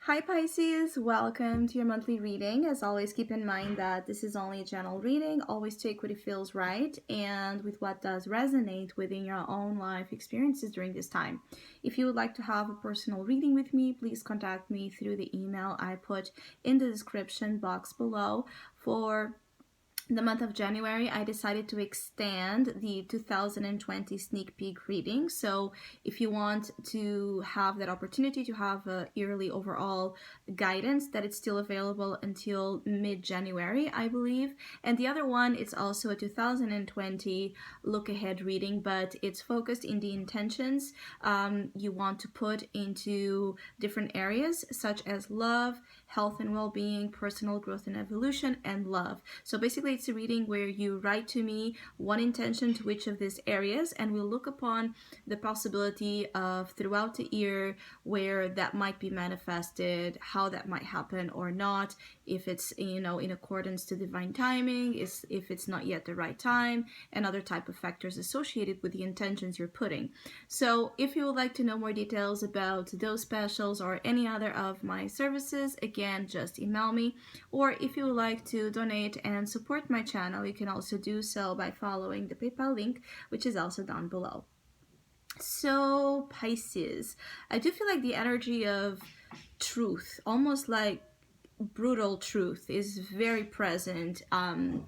Hi Pisces, welcome to your monthly reading. As always, keep in mind that this is only a general reading. Always take what it feels right and with what does resonate within your own life experiences during this time. If you would like to have a personal reading with me, please contact me through the email I put in the description box below. For the month of January, I decided to extend the 2020 sneak peek reading. So if you want to have that opportunity to have a yearly overall guidance, that it's still available until mid-January, I believe. And the other one, it's also a 2020 look ahead reading, but it's focused in the intentions you want to put into different areas such as love, health and well-being, personal growth and evolution, and love. So basically it's a reading where you write to me one intention to each of these areas, and we'll look upon the possibility of throughout the year where that might be manifested, how that might happen or not, if it's in accordance to divine timing, if it's not yet the right time, and other type of factors associated with the intentions you're putting. So if you would like to know more details about those specials or any other of my services, again, just email me. Or if you would like to donate and support my channel, you can also do so by following the PayPal link, which is also down below. So Pisces, I do feel like the energy of truth, almost like brutal truth, is very present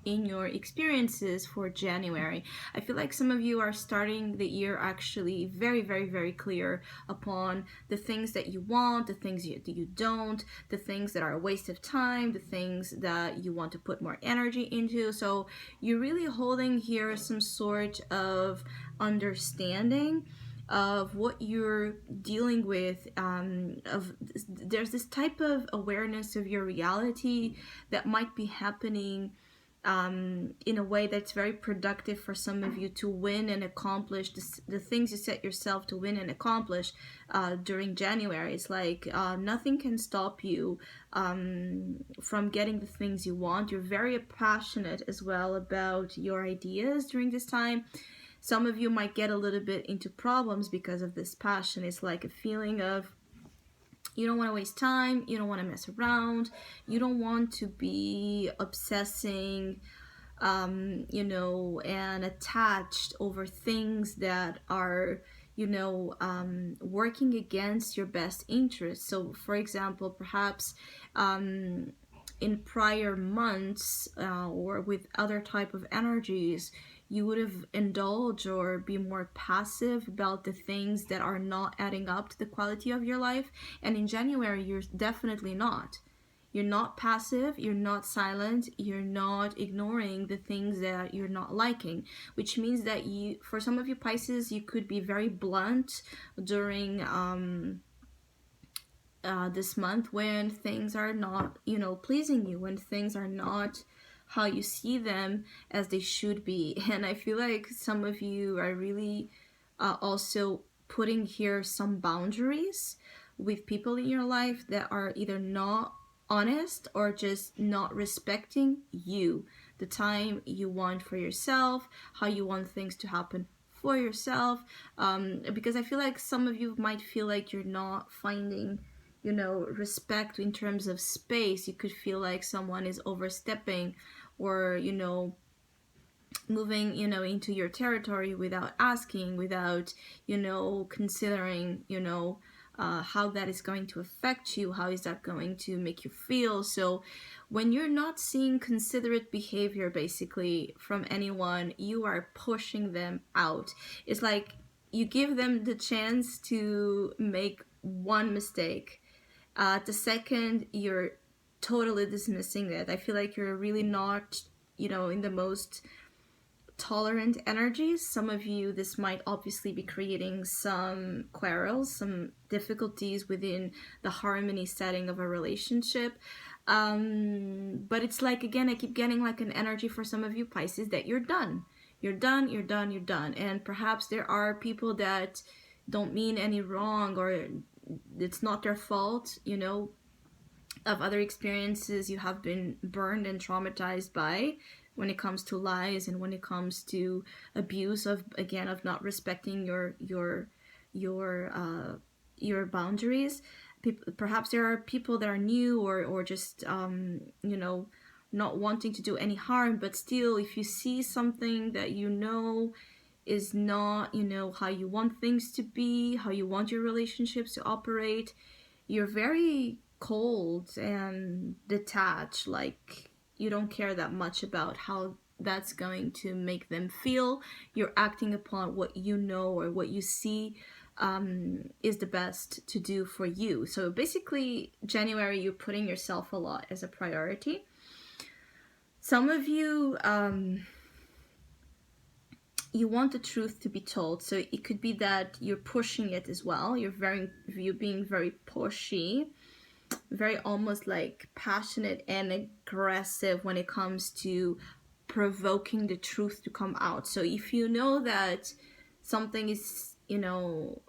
in your experiences for January. I feel like some of you are starting the year actually very, very, very clear upon the things that you want, the things that you don't, the things that are a waste of time, the things that you want to put more energy into. So you're really holding here some sort of understanding of what you're dealing with. There's this type of awareness of your reality that might be happening in a way that's very productive for some of you to win and accomplish the things you set yourself to win and accomplish during January. It's like nothing can stop you from getting the things you want. You're very passionate as well about your ideas during this time. Some of you might get a little bit into problems because of this passion. It's like a feeling of you don't want to waste time, you don't want to mess around, you don't want to be obsessing, and attached over things that are, working against your best interests. So, for example, perhaps in prior months or with other type of energies, you would have indulged or be more passive about the things that are not adding up to the quality of your life. And in January, you're definitely not. You're not passive, you're not silent, you're not ignoring the things that you're not liking, which means that for some of you Pisces, you could be very blunt during this month when things are not, pleasing you, when things are not how you see them as they should be. And I feel like some of you are really also putting here some boundaries with people in your life that are either not honest or just not respecting you, the time you want for yourself, how you want things to happen for yourself. Because I feel like some of you might feel like you're not finding respect in terms of space. You could feel like someone is overstepping or moving into your territory without asking, without considering how that is going to affect you, how is that going to make you feel. So when you're not seeing considerate behavior basically from anyone, you are pushing them out. It's like you give them the chance to make one mistake. The second, you're totally dismissing it. I feel like you're really not, in the most tolerant energies. Some of you, this might obviously be creating some quarrels, some difficulties within the harmony setting of a relationship. But it's like, again, I keep getting like an energy for some of you Pisces that you're done. You're done, you're done, you're done. And perhaps there are people that don't mean any wrong, or it's not their fault, of other experiences you have been burned and traumatized by when it comes to lies and when it comes to abuse of not respecting your boundaries. Perhaps there are people that are new, or just you know, not wanting to do any harm, but still, if you see something that you know is not, you know, how you want things to be, how you want your relationships to operate, you're very cold and detached. Like, you don't care that much about how that's going to make them feel. You're acting upon what you know or what you see is the best to do for you. So basically, January, you're putting yourself a lot as a priority. Some of you, you want the truth to be told, so it could be that you're pushing it as well. You're being very pushy, very almost like passionate and aggressive when it comes to provoking the truth to come out. So if you know that something is, you know,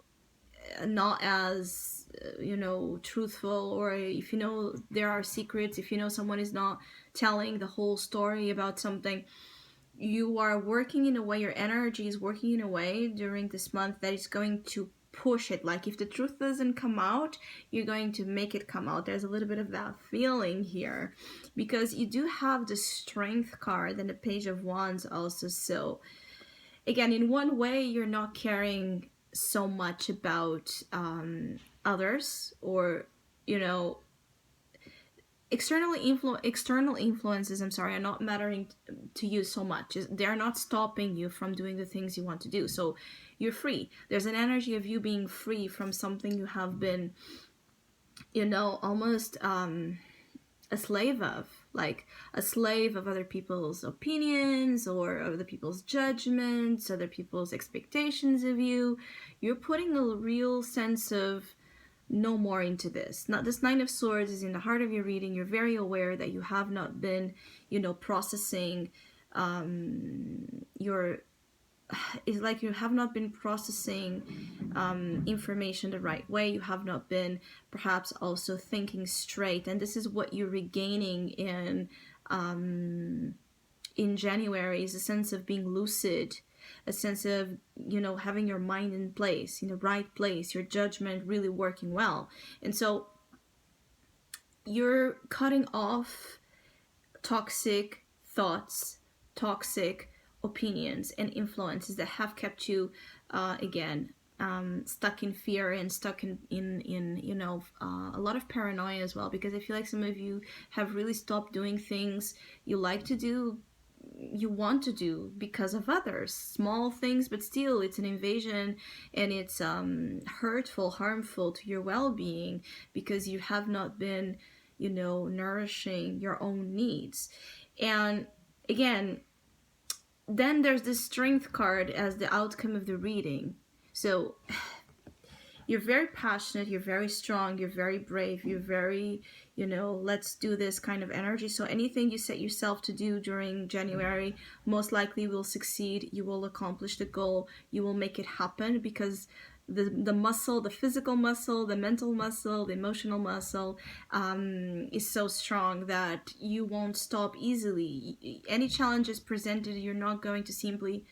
not as you know, truthful, or if you know there are secrets, if you know someone is not telling the whole story about something, you are working in a way, your energy is working in a way during this month that is going to push it. Like, if the truth doesn't come out, you're going to make it come out. There's a little bit of that feeling here, because you do have the Strength card and the Page of Wands also. So again, in one way, you're not caring so much about others, or, you know, external influences, I'm sorry, are not mattering to you so much. They're not stopping you from doing the things you want to do. So you're free. There's an energy of you being free from something you have been, you know, almost a slave of, like a slave of other people's opinions or other people's judgments, other people's expectations of you. You're putting a real sense of no more into this. Now, this Nine of Swords is in the heart of your reading. You're very aware that you have not been, you know, processing your, it's like you have not been processing information the right way. You have not been perhaps also thinking straight, and this is what you're regaining in January, is a sense of being lucid, a sense of, you know, having your mind in place, in the right place, your judgment really working well. And so you're cutting off toxic thoughts, toxic opinions and influences that have kept you again stuck in fear and stuck in you know, a lot of paranoia as well, because I feel like some of you have really stopped doing things you like to do, you want to do, because of others. Small things, but still it's an invasion, and it's hurtful, harmful to your well-being, because you have not been, you know, nourishing your own needs. And again, then there's this Strength card as the outcome of the reading. So you're very passionate, you're very strong, you're very brave, you're very, you know, let's do this kind of energy. So anything you set yourself to do during January most likely will succeed. You will accomplish the goal, you will make it happen, because the muscle, the physical muscle, the mental muscle, the emotional muscle is so strong that you won't stop easily. Any challenges presented, you're not going to simply,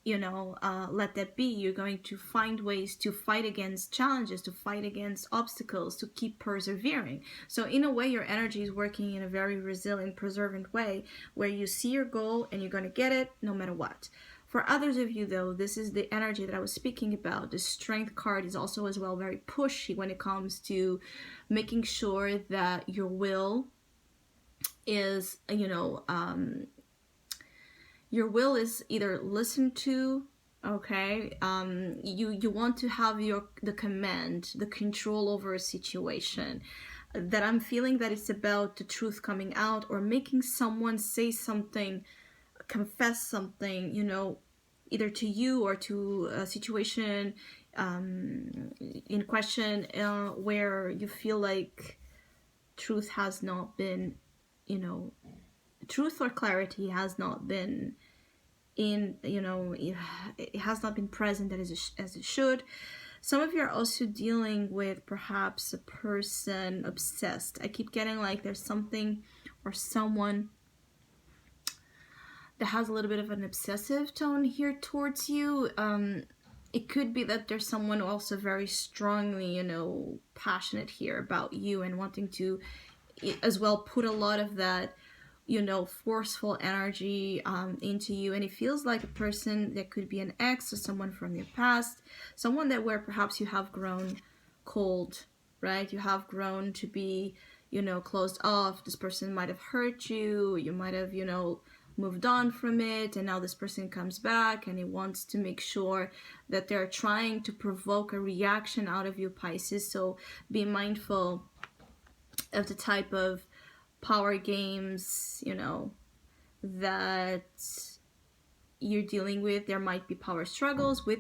you know, let that be. You're going to find ways to fight against challenges, to fight against obstacles, to keep persevering. So in a way, your energy is working in a very resilient, preservant way, where you see your goal and you're going to get it no matter what. For others of you, though, this is the energy that I was speaking about. The Strength card is also as well very pushy when it comes to making sure that your will is, you know, your will is either listened to, okay, you want to have the command, the control over a situation. That I'm feeling that it's about the truth coming out, or making someone say something, confess something, you know, either to you or to a situation in question, where you feel like truth has not been, you know, truth or clarity has not been in, you know, it has not been present as it should. Some of you are also dealing with perhaps a person obsessed. I keep getting like there's something or someone that has a little bit of an obsessive tone here towards you. it could be that there's someone also very strongly, passionate here about you and wanting to as well put a lot of that, forceful energy into you. And it feels like a person that could be an ex or someone from your past, someone that where perhaps you have grown cold, right? You have grown to be, closed off. This person might have hurt you. You might have, moved on from it, and now this person comes back and he wants to make sure that they're trying to provoke a reaction out of you, Pisces. So be mindful of the type of power games, that you're dealing with. There might be power struggles with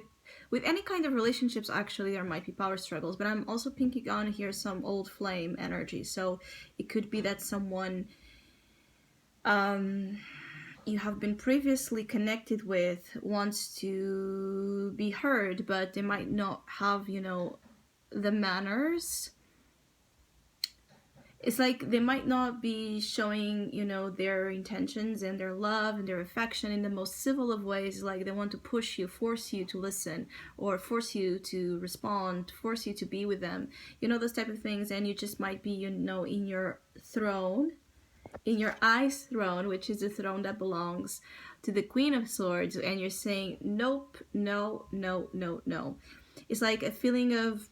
any kind of relationships. Actually, there might be power struggles, but I'm also pinking on here some old flame energy. So it could be that someone you have been previously connected with wants to be heard, but they might not have, the manners. It's like they might not be showing, their intentions and their love and their affection in the most civil of ways. Like they want to push you, force you to listen, or force you to respond, force you to be with them, those type of things. And you just might be, in your throne, in your eyes throne, which is the throne that belongs to the Queen of Swords, and you're saying, nope, no, no, no, no. It's like a feeling of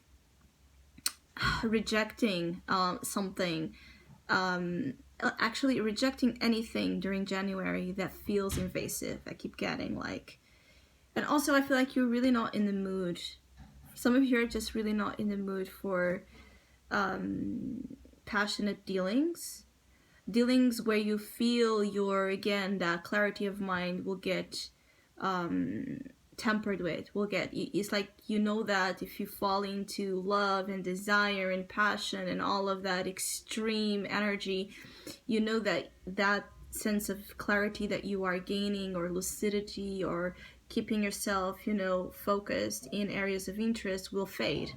rejecting something, actually rejecting anything during January that feels invasive. I keep getting like, and also I feel like you're really not in the mood. Some of you are just really not in the mood for passionate dealings where you feel your, again, that clarity of mind will get tempered with, it's like, that if you fall into love and desire and passion and all of that extreme energy, that sense of clarity that you are gaining, or lucidity, or keeping yourself, focused in areas of interest, will fade.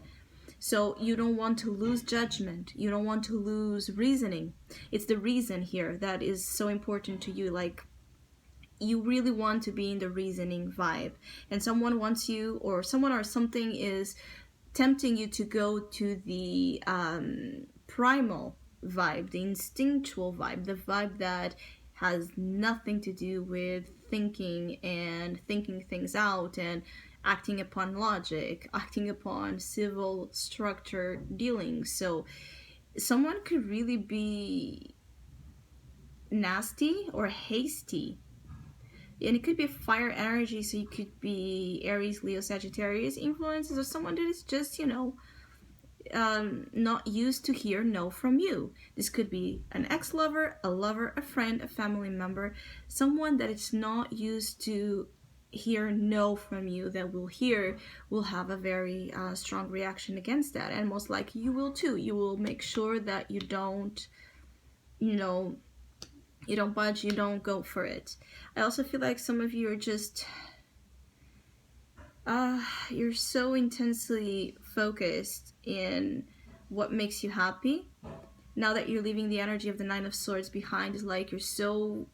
So you don't want to lose judgment. You don't want to lose reasoning. It's the reason here that is so important to you. Like, you really want to be in the reasoning vibe. And someone wants you, or someone or something is tempting you to go to the primal vibe, the instinctual vibe, the vibe that has nothing to do with thinking and thinking things out and acting upon logic, acting upon civil structure dealings. So someone could really be nasty or hasty. And it could be fire energy, so you could be Aries, Leo, Sagittarius influences, or someone that is just, not used to hear no from you. This could be an ex-lover, a lover, a friend, a family member, someone that is not used to hear no from you, that will have a very strong reaction against that. And most likely you will too. You will make sure that you don't budge, you don't go for it. I also feel like some of you are just you're so intensely focused in what makes you happy. Now that you're leaving the energy of the Nine of Swords behind, is like you're so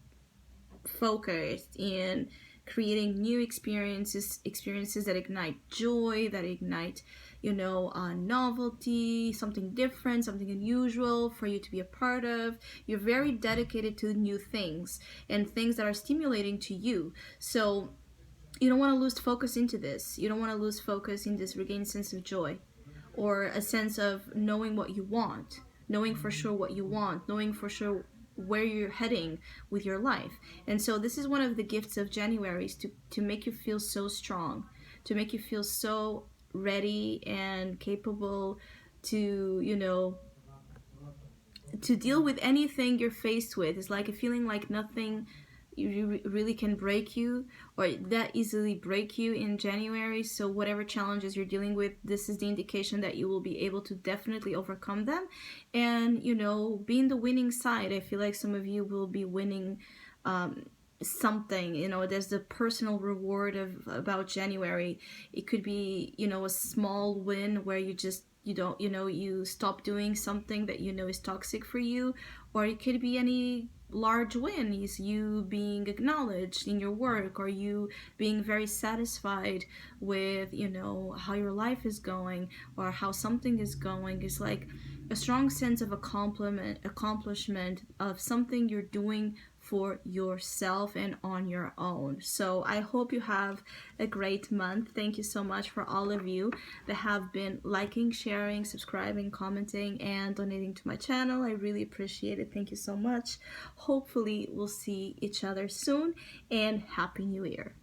focused in creating new experiences that ignite joy, that ignite, novelty, something different, something unusual for you to be a part of. You're very dedicated to new things and things that are stimulating to you. So you don't want to lose focus into this. You don't want to lose focus in this regained sense of joy, or a sense of knowing what you want, knowing for sure what you want, knowing for sure where you're heading with your life. And so this is one of the gifts of January, is to make you feel so strong, to make you feel so ready and capable to, to deal with anything you're faced with. It's like a feeling like nothing really can break you, or that easily break you in January. So whatever challenges you're dealing with, this is the indication that you will be able to definitely overcome them and be in the winning side. I feel like some of you will be winning something. There's the personal reward about January. It could be a small win where you just you stop doing something that is toxic for you, or it could be any large win is you being acknowledged in your work, or you being very satisfied with, you know, how your life is going or how something is going. Is like a strong sense of accomplishment of something you're doing for yourself and on your own. So I hope you have a great month. Thank you so much for all of you that have been liking, sharing, subscribing, commenting, and donating to my channel. I really appreciate it. Thank you so much. Hopefully we'll see each other soon, and Happy New Year.